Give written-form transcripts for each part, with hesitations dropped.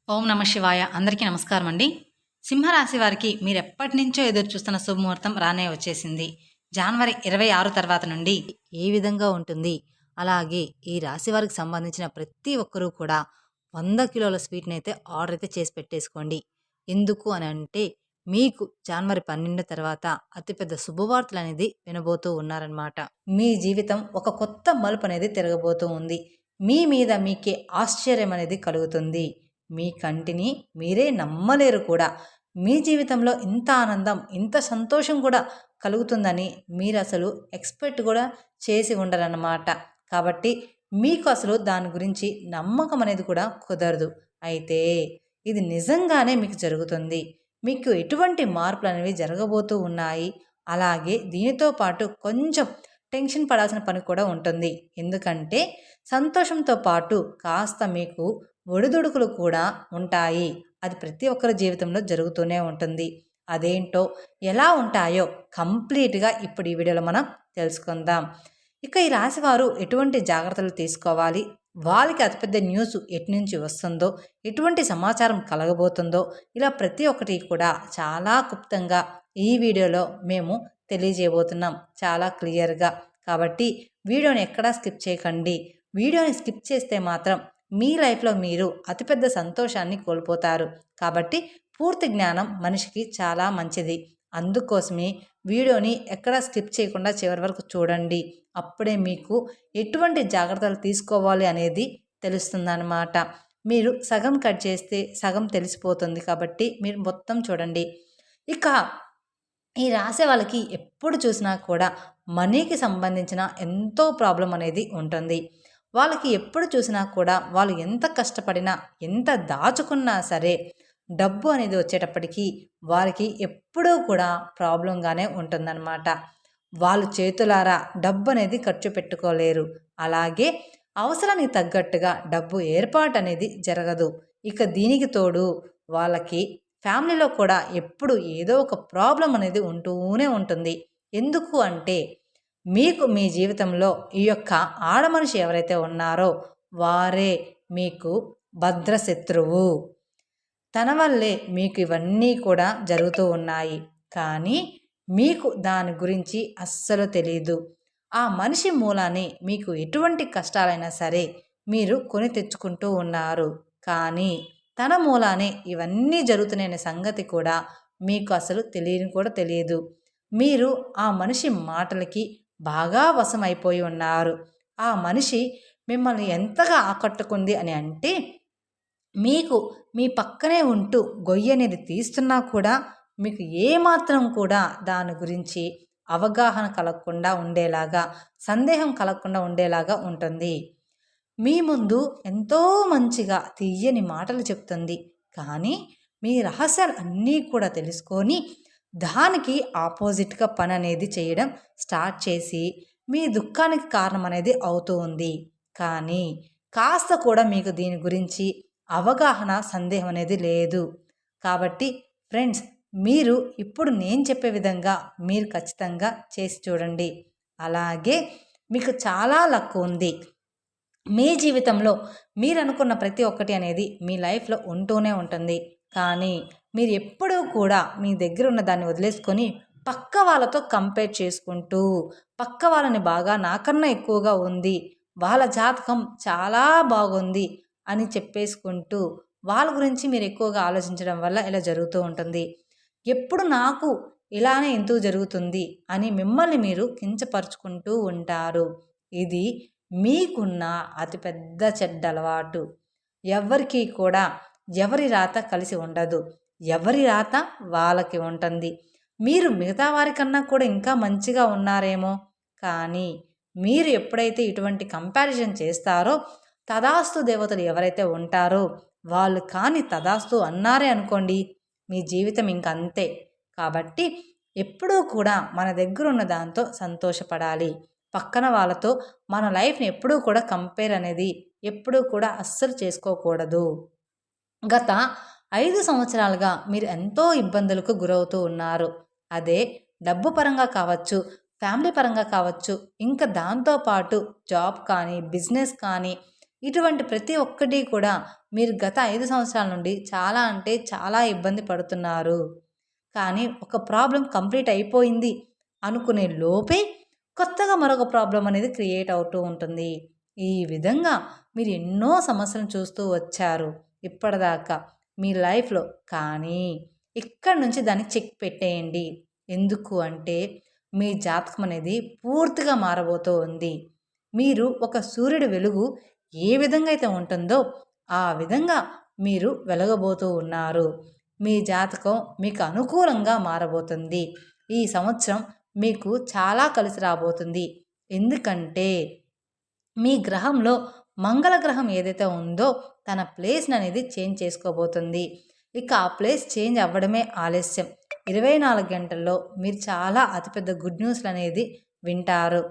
ఓం నమ శివాయ. అందరికీ నమస్కారం అండి. సింహరాశి వారికి మీరు ఎప్పటి నుంచో ఎదురు చూస్తున్న శుభముహూర్తం రానే వచ్చేసింది. జనవరి 26 తర్వాత నుండి ఏ విధంగా ఉంటుంది? అలాగే ఈ రాశి వారికి సంబంధించిన ప్రతి ఒక్కరూ కూడా 100 కిలోల స్వీట్‌ని అయితే ఆర్డర్ అయితే చేసి పెట్టేసుకోండి. ఎందుకు అని అంటే మీకు జనవరి 12 తర్వాత అతిపెద్ద శుభవార్తలనేది వినబోతూ ఉన్నారనమాట. మీ జీవితం ఒక కొత్త మలుపు అనేది తిరగబోతూ ఉంది. మీ మీద మీకే ఆశ్చర్యం అనేది కలుగుతుంది. మీ కంటిని మీరే నమ్మలేరు కూడా. మీ జీవితంలో ఇంత ఆనందం, ఇంత సంతోషం కూడా కలుగుతుందని మీరు అసలు ఎక్స్‌పెక్ట్ కూడా చేసి ఉండరన్నమాట. కాబట్టి మీకు అసలు దాని గురించి నమ్మకం అనేది కూడా కుదరదు. అయితే ఇది నిజంగానే మీకు జరుగుతుంది. మీకు ఎటువంటి మార్పులనేవి జరగబోతూ ఉన్నాయి. అలాగే దీనితో పాటు కొంచెం టెన్షన్ పడాల్సిన పని కూడా ఉంటుంది. ఎందుకంటే సంతోషంతో పాటు కాస్త మీకు ఒడిదుడుకులు కూడా ఉంటాయి. అది ప్రతి ఒక్కరి జీవితంలో జరుగుతూనే ఉంటుంది. అదేంటో ఎలా ఉంటాయో కంప్లీట్‌గా ఇప్పుడు ఈ వీడియోలో మనం తెలుసుకుందాం. ఇక ఈ రాశివారు ఎటువంటి జాగ్రత్తలు తీసుకోవాలి? వాళ్ళకి అతిపెద్ద న్యూస్ ఎటునుంచి వస్తుందో, ఎటువంటి సమాచారం కలగబోతుందో, ఇలా ప్రతి ఒక్కటి కూడా చాలా క్లుప్తంగా ఈ వీడియోలో మేము తెలియజేయబోతున్నాం. చాలా క్లియర్‌గా. కాబట్టి వీడియోని ఎక్కడా స్కిప్ చేయకండి. వీడియోని స్కిప్ చేస్తే మాత్రం మీ లైఫ్‌లో మీరు అతిపెద్ద సంతోషాన్ని కోల్పోతారు. కాబట్టి పూర్తి జ్ఞానం మనిషికి చాలా మంచిది. అందుకోసమే వీడియోని ఎక్కడా స్కిప్ చేయకుండా చివరి వరకు చూడండి. అప్పుడే మీకు ఎటువంటి జాగ్రత్తలు తీసుకోవాలి అనేది తెలుస్తుందన్నమాట. మీరు సగం కట్ చేస్తే సగం తెలిసిపోతుంది. కాబట్టి మీరు మొత్తం చూడండి. ఇక ఈ రాసే వాళ్ళకి ఎప్పుడు చూసినా కూడా మనీకి సంబంధించిన ఎంతో ప్రాబ్లం అనేది ఉంటుంది. వాళ్ళకి ఎప్పుడు చూసినా కూడా వాళ్ళు ఎంత కష్టపడినా, ఎంత దాచుకున్నా సరే డబ్బు అనేది వచ్చేటప్పటికి వారికి ఎప్పుడూ కూడా ప్రాబ్లంగానే ఉంటుందన్నమాట. వాళ్ళు చేతులారా డబ్బు అనేది ఖర్చు పెట్టుకోలేరు. అలాగే అవసరానికి తగ్గట్టుగా డబ్బు ఏర్పాటు అనేది జరగదు. ఇక దీనికి తోడు వాళ్ళకి ఫ్యామిలీలో కూడా ఎప్పుడు ఏదో ఒక ప్రాబ్లం అనేది ఉంటూనే ఉంటుంది. ఎందుకు అంటే మీకు మీ జీవితంలో ఈ యొక్క ఆడమనిషి ఎవరైతే ఉన్నారో వారే మీకు భద్రశత్రువు. తన వల్లే మీకు ఇవన్నీ కూడా జరుగుతూ ఉన్నాయి. కానీ మీకు దాని గురించి అస్సలు తెలీదు. ఆ మనిషి మూలానే మీకు ఎటువంటి కష్టాలైనా సరే మీరు కొని తెచ్చుకుంటూ ఉన్నారు. కానీ తన మూలానే ఇవన్నీ జరుగుతున్నాయనే సంగతి కూడా మీకు అసలు తెలియని కూడా తెలియదు. మీరు ఆ మనిషి మాటలకి బాగా వశమైపోయి ఉన్నారు. ఆ మనిషి మిమ్మల్ని ఎంతగా ఆకట్టుకుంది అని అంటే మీకు మీ పక్కనే ఉంటూ గొయ్యి అనేది తీస్తున్నా కూడా మీకు ఏమాత్రం కూడా దాని గురించి అవగాహన కలగకుండా ఉండేలాగా, సందేహం కలగకుండా ఉండేలాగా ఉంటుంది. మీ ముందు ఎంతో మంచిగా తీయని మాటలు చెప్తుంది. కానీ మీ రహస్యాలు అన్నీ కూడా తెలుసుకొని దానికి ఆపోజిట్‌గా పని అనేది చేయడం స్టార్ట్ చేసి మీ దుఃఖానికి కారణం అనేది అవుతూ ఉంది. కానీ కాస్త కూడా మీకు దీని గురించి అవగాహన, సందేహం అనేది లేదు. కాబట్టి ఫ్రెండ్స్, మీరు ఇప్పుడు నేను చెప్పే విధంగా మీరు ఖచ్చితంగా చేసి చూడండి. అలాగే మీకు చాలా లక్ ఉంది. మీ జీవితంలో మీరు అనుకున్న ప్రతి ఒక్కటి అనేది మీ లైఫ్‌లో ఉంటూనే ఉంటుంది. కానీ మీరు ఎప్పుడూ కూడా మీ దగ్గర ఉన్న దాన్ని వదిలేసుకొని పక్క వాళ్ళతో కంపేర్ చేసుకుంటూ, పక్క వాళ్ళని బాగా నాకన్నా ఎక్కువగా ఉంది, వాళ్ళ జాతకం చాలా బాగుంది అని చెప్పేసుకుంటూ వాళ్ళ గురించి మీరు ఎక్కువగా ఆలోచించడం వల్ల ఇలా జరుగుతూ ఉంటుంది. ఎప్పుడు నాకు ఇలానే ఎందుకు జరుగుతుంది అని మిమ్మల్ని మీరు కించపరుచుకుంటూ ఉంటారు. ఇది మీకున్న అతిపెద్ద చెడ్డ అలవాటు. ఎవ్వరికీ కూడా ఎవరి రాత కలిసి ఉండదు. ఎవరి రాత వాళ్ళకి ఉంటుంది. మీరు మిగతా వారికన్నా కూడా ఇంకా మంచిగా ఉన్నారేమో, కానీ మీరు ఎప్పుడైతే ఇటువంటి కంపారిజన్ చేస్తారో తదాస్తు దేవతలు ఎవరైతే ఉంటారో వాళ్ళు కానీ తదాస్తు అన్నారే అనుకోండి, మీ జీవితం ఇంక అంతే. కాబట్టి ఎప్పుడూ కూడా మన దగ్గర ఉన్న దాంతో సంతోషపడాలి. పక్కన వాళ్ళతో మన లైఫ్‌ని ఎప్పుడూ కూడా కంపేర్ అనేది ఎప్పుడూ కూడా అస్సలు చేసుకోకూడదు. గత 5 సంవత్సరాలుగా మీరు ఎంతో ఇబ్బందులకు గురవుతూ ఉన్నారు. అదే డబ్బు పరంగా కావచ్చు, ఫ్యామిలీ పరంగా కావచ్చు, ఇంకా దాంతో పాటు జాబ్ కానీ, బిజినెస్ కానీ ఇటువంటి ప్రతి ఒక్కటి కూడా మీరు గత 5 సంవత్సరాల నుండి చాలా అంటే చాలా ఇబ్బంది పడుతున్నారు. కానీ ఒక ప్రాబ్లం కంప్లీట్ అయిపోయింది అనుకునే లోపే కొత్తగా మరొక ప్రాబ్లం అనేది క్రియేట్ అవుతూ ఉంటుంది. ఈ విధంగా మీరు ఎన్నో సమస్యలను చూస్తూ వచ్చారు ఇప్పటిదాకా మీ లైఫ్‌లో. కానీ ఇక్కడి నుంచి దాన్ని చెక్ పెట్టేయండి. ఎందుకు అంటే మీ జాతకం అనేది పూర్తిగా మారబోతూ ఉంది. మీరు ఒక సూర్యుడి వెలుగు ఏ విధంగా అయితే ఉంటుందో ఆ విధంగా మీరు వెలగబోతూ ఉన్నారు. మీ జాతకం మీకు అనుకూలంగా మారబోతుంది. ఈ సంవత్సరం మీకు చాలా కలిసి రాబోతుంది. ఎందుకంటే మీ గ్రహంలో మంగళ గ్రహం ఏదైతే ఉందో తన ప్లేస్‌ని అనేది చేంజ్ చేసుకోబోతుంది. ఇక ఆ ప్లేస్ చేంజ్ అవ్వడమే ఆలస్యం. 24 గంటల్లో మీరు చాలా అతిపెద్ద గుడ్ న్యూస్‌లు అనేది వింటారు.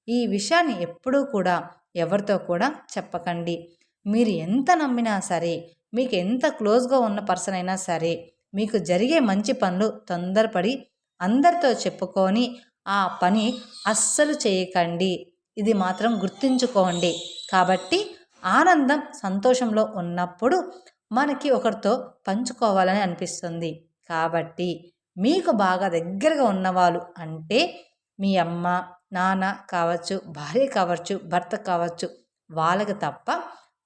ఈ విషయాన్ని ఎప్పుడూ కూడా ఎవరితో కూడా చెప్పకండి. మీరు ఎంత నమ్మినా సరే, మీకు ఎంత క్లోజ్‌గా ఉన్న పర్సన్ అయినా సరే, మీకు జరిగే మంచి పనులు తొందరపడి అందరితో చెప్పుకొని ఆ పని అస్సలు చేయకండి. ఇది మాత్రం గుర్తుంచుకోండి. కాబట్టి ఆనందం, సంతోషంలో ఉన్నప్పుడు మనకి ఒకరితో పంచుకోవాలని అనిపిస్తుంది. కాబట్టి మీకు బాగా దగ్గరగా ఉన్నవాళ్ళు అంటే మీ అమ్మ, నాన్న కావచ్చు, భార్య కావచ్చు, భర్త కావచ్చు, వాళ్ళకి తప్ప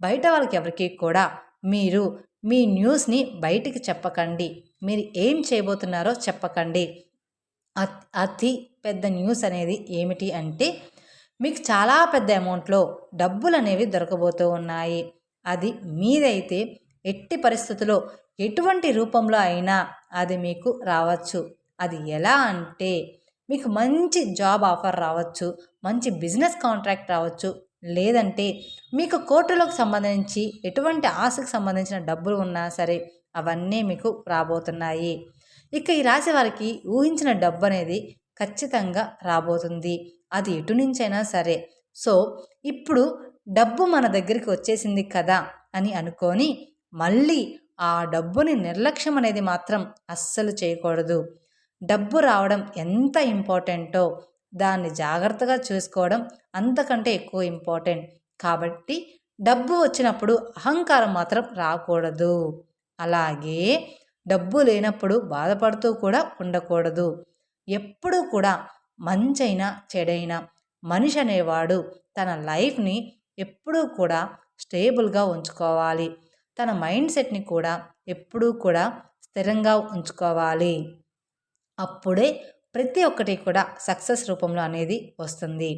బయట వాళ్ళకి ఎవరికీ కూడా మీరు మీ న్యూస్ని బయటికి చెప్పకండి. మీరు ఏం చేయబోతున్నారో చెప్పకండి. అతి పెద్ద న్యూస్ అనేది ఏమిటి అంటే మీకు చాలా పెద్ద అమౌంట్లో డబ్బులు అనేవి దొరకబోతూ ఉన్నాయి. అది మీదైతే ఎట్టి పరిస్థితుల్లో ఎటువంటి రూపంలో అయినా అది మీకు రావచ్చు. అది ఎలా అంటే మీకు మంచి జాబ్ ఆఫర్ రావచ్చు, మంచి బిజినెస్ కాంట్రాక్ట్ రావచ్చు, లేదంటే మీకు కోర్టులకు సంబంధించి ఎటువంటి ఆశకు సంబంధించిన డబ్బులు ఉన్నా సరే అవన్నీ మీకు రాబోతున్నాయి. ఇక ఈ రాశి వారికి ఊహించిన డబ్బు అనేది ఖచ్చితంగా రాబోతుంది. అది ఎటు నుంచైనా సరే. సో ఇప్పుడు డబ్బు మన దగ్గరికి వచ్చేసింది కదా అని అనుకొని మళ్ళీ ఆ డబ్బుని నిర్లక్ష్యం అనేది మాత్రం అస్సలు చేయకూడదు. డబ్బు రావడం ఎంత ఇంపార్టెంటో దాన్ని జాగ్రత్తగా చూసుకోవడం అంతకంటే ఎక్కువ ఇంపార్టెంట్. కాబట్టి డబ్బు వచ్చినప్పుడు అహంకారం మాత్రం రాకూడదు. అలాగే డబ్బు లేనప్పుడు బాధపడుతూ కూడా ఉండకూడదు. ఎప్పుడూ కూడా మంచైనా చెడైనా మనిషి అనేవాడు తన లైఫ్ని ఎప్పుడూ కూడా స్టేబుల్గా ఉంచుకోవాలి. తన మైండ్ సెట్ని కూడా ఎప్పుడూ కూడా స్థిరంగా ఉంచుకోవాలి. అప్పుడే ప్రతి ఒక్కటి కూడా సక్సెస్ రూపంలో అనేది వస్తుంది.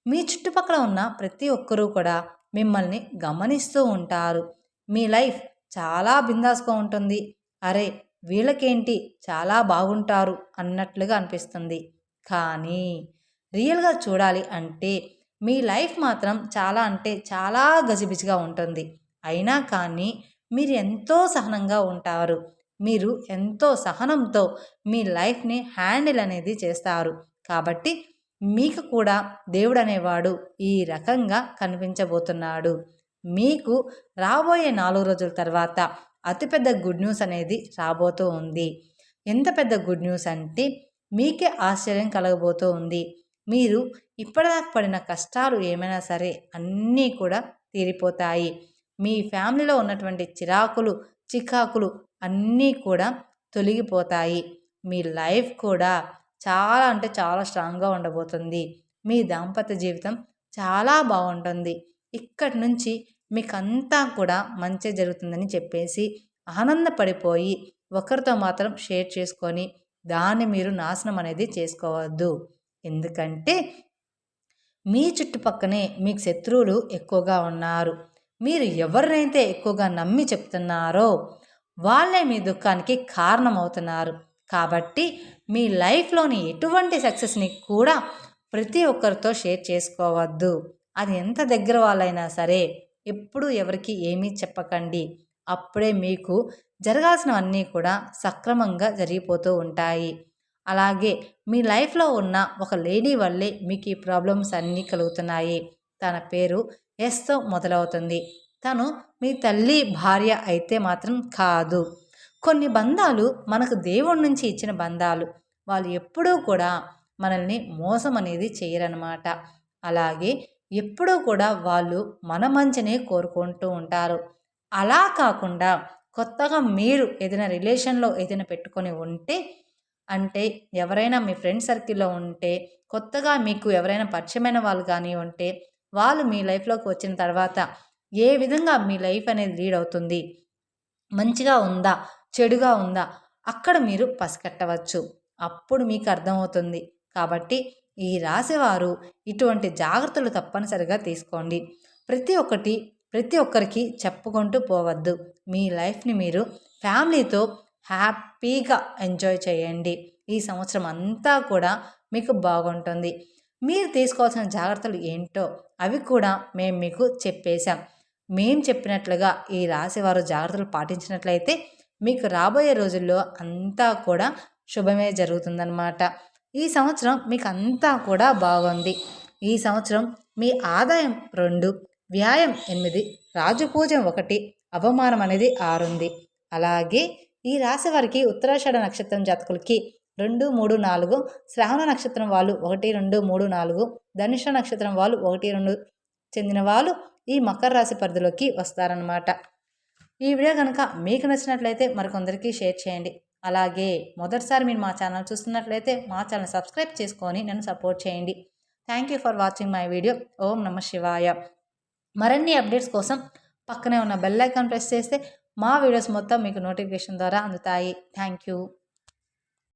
మీ చుట్టుపక్కల ఉన్న ప్రతి ఒక్కరూ కూడా మిమ్మల్ని గమనిస్తూ ఉంటారు. మీ లైఫ్ చాలా బిందాస్గా ఉంటుంది. అరే వీళ్ళకేంటి చాలా బాగుంటారు అన్నట్లుగా అనిపిస్తుంది. కానీ రియల్గా చూడాలి అంటే మీ లైఫ్ మాత్రం చాలా అంటే చాలా గజిబిజిగా ఉంటుంది. అయినా కానీ మీరు ఎంతో సహనంగా ఉంటారు. మీరు ఎంతో సహనంతో మీ లైఫ్ని హ్యాండిల్ అనేది చేస్తారు. కాబట్టి మీకు కూడా దేవుడు అనేవాడు ఈ రకంగా కనిపించబోతున్నాడు. మీకు రాబోయే 4 రోజుల తర్వాత అతిపెద్ద గుడ్ న్యూస్ అనేది రాబోతూ ఉంది. ఎంత పెద్ద గుడ్ న్యూస్ అంటే మీకే ఆశ్చర్యం కలగబోతూ ఉంది. మీరు ఇప్పటిదాకా పడిన కష్టాలు ఏమైనా సరే అన్నీ కూడా తీరిపోతాయి. మీ ఫ్యామిలీలో ఉన్నటువంటి చిరాకులు, చికాకులు అన్నీ కూడా తొలగిపోతాయి. మీ లైఫ్ కూడా చాలా అంటే చాలా స్ట్రాంగ్గా ఉండబోతుంది. మీ దాంపత్య జీవితం చాలా బాగుంటుంది. ఇక్కడి నుంచి మీకంతా కూడా మంచి జరుగుతుందని చెప్పేసి ఆనందపడిపోయి ఒకరితో మాత్రం షేర్ చేసుకొని దాన్ని మీరు నాశనం అనేది చేసుకోవద్దు. ఎందుకంటే మీ చుట్టుపక్కనే మీకు శత్రువులు ఎక్కువగా ఉన్నారు. మీరు ఎవరినైతే ఎక్కువగా నమ్మి చెప్తున్నారో వాళ్ళే మీ దుఃఖానికి కారణమవుతున్నారు. కాబట్టి మీ లైఫ్లోని ఎటువంటి సక్సెస్ని కూడా ప్రతి ఒక్కరితో షేర్ చేసుకోవద్దు. అది ఎంత దగ్గర వాళ్ళైనా సరే ఎప్పుడూ ఎవరికి ఏమీ చెప్పకండి. అప్పుడే మీకు జరగాల్సినవన్నీ కూడా సక్రమంగా జరిగిపోతూ ఉంటాయి. అలాగే మీ లైఫ్లో ఉన్న ఒక లేడీ వల్లే మీకు ఈ ప్రాబ్లమ్స్ అన్నీ కలుగుతున్నాయి. తన పేరు ఎస్తో మొదలవుతుంది. తను మీ తల్లి భార్య అయితే మాత్రం కాదు. కొన్ని బంధాలు మనకు దేవుడి నుంచి ఇచ్చిన బంధాలు. వాళ్ళు ఎప్పుడూ కూడా మనల్ని మోసం అనేది చేయరనమాట. అలాగే ఎప్పుడూ కూడా వాళ్ళు మన మంచినే కోరుకుంటూ ఉంటారు. అలా కాకుండా కొత్తగా మీరు ఏదైనా రిలేషన్‌లో ఏదైనా పెట్టుకొని ఉంటే, అంటే ఎవరైనా మీ ఫ్రెండ్ సర్కిల్‌లో ఉంటే, కొత్తగా మీకు ఎవరైనా పరిచయమైన వాళ్ళు గాని ఉంటే, వాళ్ళు మీ లైఫ్‌లోకి వచ్చిన తర్వాత ఏ విధంగా మీ లైఫ్ అనేది లీడ్ అవుతుంది? మంచిగా ఉందా? చెడుగా ఉందా? అక్కడ మీరు పసిగట్టవచ్చు. అప్పుడు మీకు అర్థమవుతుంది. కాబట్టి ఈ రాశివారు ఇటువంటి జాగ్రత్తలు తప్పనిసరిగా తీసుకోండి. ప్రతి ఒక్కటి ప్రతి ఒక్కరికి చెప్పుకుంటూ పోవద్దు. మీ లైఫ్‌ని మీరు ఫ్యామిలీతో హ్యాపీగా ఎంజాయ్ చేయండి. ఈ సంవత్సరం అంతా కూడా మీకు బాగుంటుంది. మీరు తీసుకోవాల్సిన జాగ్రత్తలు ఏంటో అవి కూడా మేము మీకు చెప్పేశాం. మేము చెప్పినట్లుగా ఈ రాశివారు జాగ్రత్తలు పాటించినట్లయితే మీకు రాబోయే రోజుల్లో అంతా కూడా శుభమే జరుగుతుందన్నమాట. ఈ సంవత్సరం మీకు అంతా కూడా బాగుంది. ఈ సంవత్సరం మీ ఆదాయం 2, వ్యాయం 8, రాజపూజ్యం 1, అవమానం అనేది 6 ఉంది. అలాగే ఈ రాశి వారికి ఉత్తరాషాఢ నక్షత్రం జాతకులకి 2, 3, 4, శ్రావణ నక్షత్రం వాళ్ళు 1, 2, 3, 4, ధనుష నక్షత్రం వాళ్ళు 1, 2 చెందిన వాళ్ళు ఈ మకర రాశి పరిధిలోకి వస్తారనమాట. ఈ వీడియో కనుక మీకు నచ్చినట్లయితే మరికొందరికి షేర్ చేయండి. అలాగే మొదటిసారి మీరు మా ఛానల్ చూస్తున్నట్లయితే మా ఛానల్ సబ్స్క్రైబ్ చేసుకొని నన్ను సపోర్ట్ చేయండి. Thank you for watching my video. ఓం నమః శివాయ. మరిన్ని అప్డేట్స్ కోసం పక్కనే ఉన్న బెల్ ఐకాన్ ప్రెస్ చేస్తే మా వీడియోస్ మొత్తం మీకు నోటిఫికేషన్ ద్వారా అందుతాయి. Thank you.